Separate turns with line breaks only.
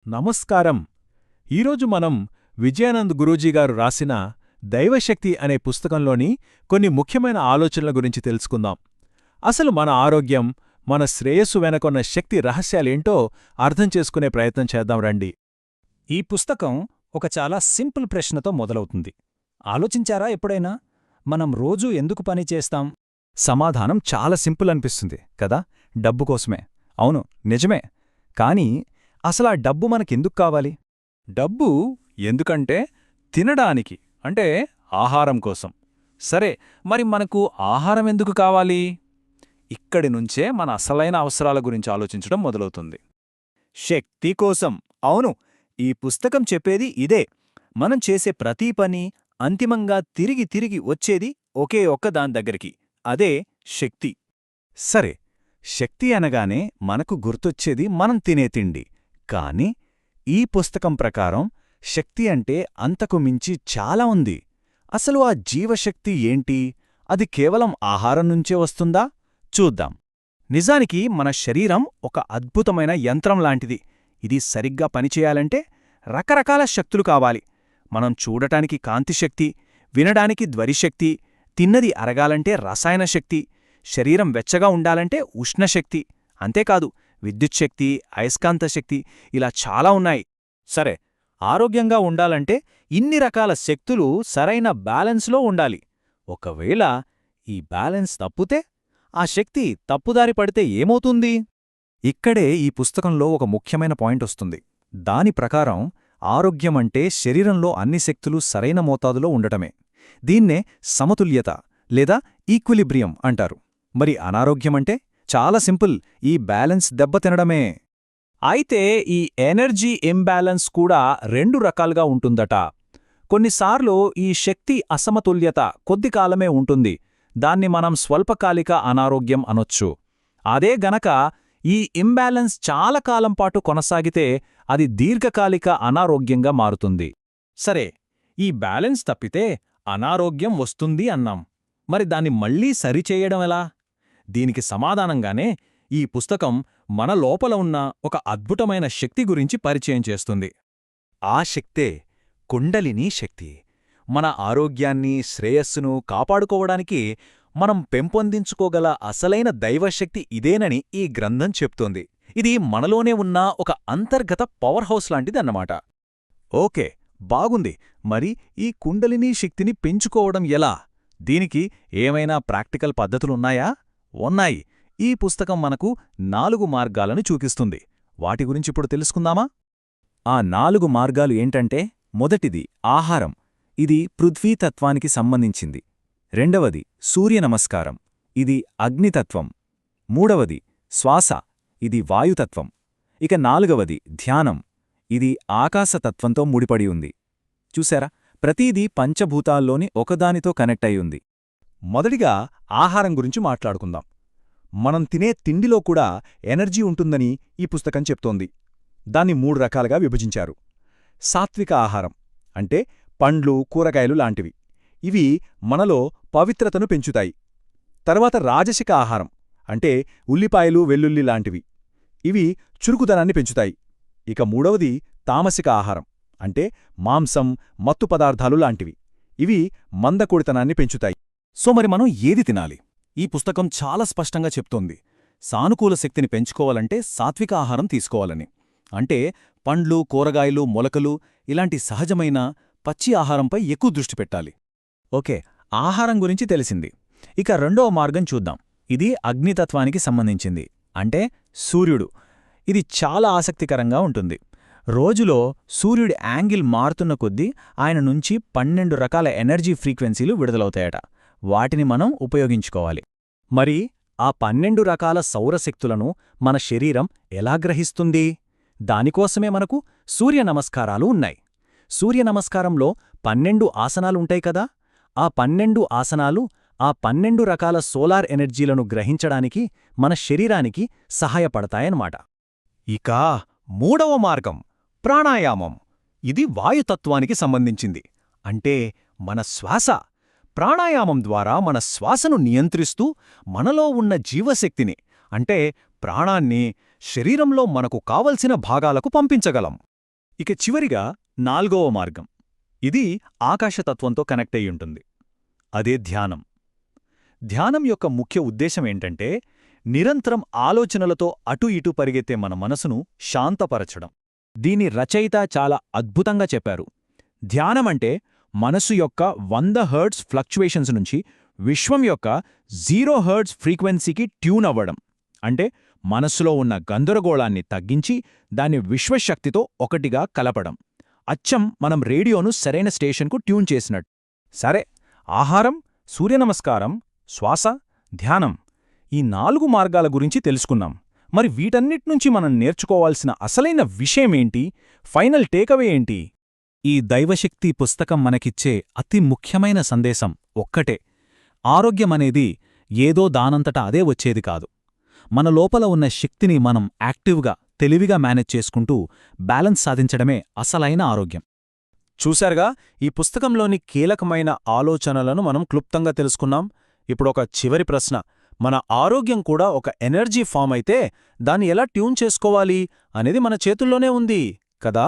నమస్కారం. ఈరోజు మనం విజయానంద్ గురూజీగారు రాసిన దైవశక్తి అనే పుస్తకంలోని కొన్ని ముఖ్యమైన ఆలోచనల గురించి తెలుసుకుందాం. అసలు మన ఆరోగ్యం, మన శ్రేయస్సు వెనకొన్న శక్తి రహస్యాలేంటో అర్థం చేసుకునే ప్రయత్నం చేద్దాం రండి.
ఈ పుస్తకం ఒక చాలా సింపుల్ ప్రశ్నతో మొదలవుతుంది. ఆలోచించారా ఎప్పుడైనా, మనం రోజూ ఎందుకు పని చేస్తాం? సమాధానం చాలా సింపుల్ అనిపిస్తుంది కదా, డబ్బు కోసమే. అవును, నిజమే. కానీ అసలా డబ్బు మనకెందుకు కావాలి?
డబ్బు ఎందుకంటే తినడానికి, అంటే ఆహారం కోసం. సరే, మరి మనకు ఆహారం ఎందుకు కావాలి? ఇక్కడి నుంచే మన అసలైన అవసరాల గురించి ఆలోచించడం మొదలవుతుంది.
శక్తి కోసం. అవును, ఈ పుస్తకం చెప్పేది ఇదే. మనం చేసే ప్రతి పని అంతిమంగా తిరిగి తిరిగి వచ్చేది ఒకే ఒక్క దాని దగ్గరికి, అదే శక్తి.
సరే, శక్తి అనగానే మనకు గుర్తొచ్చేది మనం తినే తిండి. కాని ఈ పుస్తకం ప్రకారం శక్తి అంటే అంతకు మించి చాలా ఉంది. అసలు ఆ జీవశక్తి ఏంటి? అది కేవలం ఆహారం నుంచే వస్తుందా? చూద్దాం. నిజానికి మన శరీరం ఒక అద్భుతమైన యంత్రం లాంటిది. ఇది సరిగ్గా పనిచేయాలంటే రకరకాల శక్తులు కావాలి. మనం చూడటానికి కాంతిశక్తి, వినడానికి ధ్వనిశక్తి, తిన్నది అరగాలంటే రసాయన శక్తి, శరీరం వెచ్చగా ఉండాలంటే ఉష్ణశక్తి, అంతేకాదు విద్యుచ్ఛక్తి, అయస్కాంత శక్తి, ఇలా చాలా ఉన్నాయి.
సరే, ఆరోగ్యంగా ఉండాలంటే ఇన్ని రకాల శక్తులు సరైన బ్యాలెన్స్లో ఉండాలి. ఒకవేళ ఈ బ్యాలెన్స్ తప్పుతే, ఆ శక్తి తప్పుదారి పడితే ఏమవుతుంది?
ఇక్కడే ఈ పుస్తకంలో ఒక ముఖ్యమైన పాయింట్ వస్తుంది. దాని ప్రకారం ఆరోగ్యమంటే శరీరంలో అన్ని శక్తులు సరైన మోతాదులో ఉండటమే. దీన్నే సమతుల్యత లేదా ఈక్విలిబ్రియం అంటారు. మరి అనారోగ్యమంటే చాలా సింపుల్, ఈ బ్యాలెన్స్ దెబ్బతినడమే.
అయితే ఈ ఎనర్జీ ఇంబ్యాలెన్స్ కూడా రెండు రకాలుగా ఉంటుందట. కొన్నిసార్లు ఈ శక్తి అసమతుల్యత కొద్ది కాలమే ఉంటుంది. దాన్ని మనం స్వల్పకాలిక అనారోగ్యం అనొచ్చు. అదే గనక ఈ ఇంబ్యాలెన్స్ చాలా కాలంపాటు కొనసాగితే అది దీర్ఘకాలిక అనారోగ్యంగా మారుతుంది. సరే, ఈ బ్యాలెన్స్ తప్పితే అనారోగ్యం వస్తుంది అన్నాం. మరి దాన్ని మళ్లీ సరిచేయడం ఎలా? దీనికి సమాధానంగానే ఈ పుస్తకం మన లోపల ఉన్న ఒక అద్భుతమైన శక్తి గురించి పరిచయం చేస్తుంది.
ఆ శక్తే కుండలినీ శక్తి. మన ఆరోగ్యాన్ని, శ్రేయస్సును కాపాడుకోవడానికి మనం పెంపొందించుకోగల అసలైన దైవశక్తి ఇదేనని ఈ గ్రంథం చెప్తోంది. ఇది మనలోనే ఉన్న ఒక అంతర్గత పవర్ హౌస్ లాంటిదన్నమాట. ఓకే, బాగుంది. మరి ఈ కుండలినీ శక్తిని పెంచుకోవడం ఎలా? దీనికి ఏమైనా ప్రాక్టికల్ పద్ధతులున్నాయా? ఉన్నాయి. ఈ పుస్తకం మనకు 4 మార్గాలను చూపిస్తుంది. వాటి గురించిప్పుడు తెలుసుకుందామా? ఆ 4 మార్గాలు ఏంటంటే, మొదటిది ఆహారం. ఇది పృథ్వీతత్వానికి సంబంధించింది. రెండవది సూర్యనమస్కారం. ఇది అగ్నితత్వం. మూడవది శ్వాస. ఇది వాయుతత్వం. ఇక నాలుగవది ధ్యానం. ఇది ఆకాశతత్వంతో ముడిపడి ఉంది. చూశారా, ప్రతీదీ పంచభూతాల్లోని ఒకదానితో కనెక్ట్ అయి ఉంది. మొదటిగా ఆహారం గురించి మాట్లాడుకుందాం. మనం తినే తిండిలో కూడా ఎనర్జీ ఉంటుందని ఈ పుస్తకం చెప్తోంది. దాన్ని 3 రకాలుగా విభజించారు. సాత్విక ఆహారం అంటే పండ్లు, కూరగాయలు లాంటివి. ఇవి మనలో పవిత్రతను పెంచుతాయి. తర్వాత రాజసిక ఆహారం అంటే ఉల్లిపాయలు, వెల్లుల్లి లాంటివి. ఇవి చురుకుదనాన్ని పెంచుతాయి. ఇక మూడవది తామసిక ఆహారం అంటే మాంసం, మత్తు పదార్థాలు లాంటివి. ఇవి మందకొడితనాన్ని పెంచుతాయి. సో మరి మనం ఏది తినాలి? ఈ పుస్తకం చాలా స్పష్టంగా చెప్తోంది. సానుకూల శక్తిని పెంచుకోవాలంటే సాత్విక ఆహారం తీసుకోవాలని. అంటే పండ్లు, కూరగాయలు, మొలకలు ఇలాంటి సహజమైన పచ్చి ఆహారంపై ఎక్కువ దృష్టి పెట్టాలి. ఓకే, ఆహారం గురించి తెలిసింది. ఇక రెండవ మార్గం చూద్దాం. ఇది అగ్నితత్వానికి సంబంధించింది. అంటే సూర్యుడు. ఇది చాలా ఆసక్తికరంగా ఉంటుంది. రోజులో సూర్యుడి యాంగిల్ మారుతున్న కొద్దీ ఆయన నుంచి 12 రకాల ఎనర్జీ ఫ్రీక్వెన్సీలు విడుదలవుతాయట. వాటిని మనం ఉపయోగించుకోవాలి. మరి ఆ 12 రకాల సౌరశక్తులను మన శరీరం ఎలా గ్రహిస్తుంది? దానికోసమే మనకు సూర్యనమస్కారాలు ఉన్నాయి. సూర్యనమస్కారంలో 12 ఆసనాలుంటాయి కదా. ఆ 12 ఆసనాలు ఆ 12 రకాల సోలార్ ఎనర్జీలను గ్రహించడానికి మన శరీరానికి సహాయపడతాయన్నమాట. ఇక మూడవ మార్గం ప్రాణాయామం. ఇది వాయుతత్వానికి సంబంధించింది. అంటే మన శ్వాస. ప్రాణాయామం ద్వారా మన శ్వాసను నియంత్రిస్తూ మనలో ఉన్న జీవశక్తిని, అంటే ప్రాణాన్ని శరీరంలో మనకు కావలసిన భాగాలకు పంపించగలం. ఇక చివరిగా 4వ మార్గం. ఇది ఆకాశతత్వంతో కనెక్ట్ అయి ఉంటుంది. అదే ధ్యానం. ధ్యానం యొక్క ముఖ్య ఉద్దేశమేంటంటే నిరంతరం ఆలోచనలతో అటు ఇటు పరిగెత్తే మన మనసును శాంతపరచడం.
దీని రచయిత చాలా అద్భుతంగా చెప్పారు. ధ్యానమంటే మనసు యొక్క 100 హెర్ట్జ్ ఫ్లక్చువేషన్స్ నుంచి విశ్వం యొక్క 0 హెర్ట్జ్ ఫ్రీక్వెన్సీకి ట్యూన్ అవ్వడం. అంటే మనస్సులో ఉన్న గందరగోళాన్ని తగ్గించి దాన్ని విశ్వశక్తితో ఒకటిగా కలపడం. అచ్చం మనం రేడియోను సరైన స్టేషన్కు ట్యూన్ చేసినట్టు. సరే, ఆహారం, సూర్యనమస్కారం, శ్వాస, ధ్యానం ఈ 4 మార్గాల గురించి తెలుసుకున్నాం. మరి వీటన్నిటినుంచి మనం నేర్చుకోవాల్సిన అసలైన విషయమేంటి? ఫైనల్ టేకవే ఏంటి? ఈ దైవశక్తి పుస్తకం మనకిచ్చే అతి ముఖ్యమైన సందేశం ఒక్కటే: ఆరోగ్యమనేది ఏదో దానంతట అదే వచ్చేది కాదు. మన లోపల ఉన్న శక్తిని మనం యాక్టివ్గా, తెలివిగా మేనేజ్ చేసుకుంటూ బ్యాలెన్స్ సాధించడమే అసలైన ఆరోగ్యం. చూశారుగా, ఈ పుస్తకంలోని కీలకమైన ఆలోచనలను మనం క్లుప్తంగా తెలుసుకున్నాం. ఇప్పుడొక చివరి ప్రశ్న: మన ఆరోగ్యం కూడా ఒక ఎనర్జీ ఫామ్ అయితే దాన్ని ఎలా ట్యూన్ చేసుకోవాలి అనేది మన చేతుల్లోనే ఉంది కదా?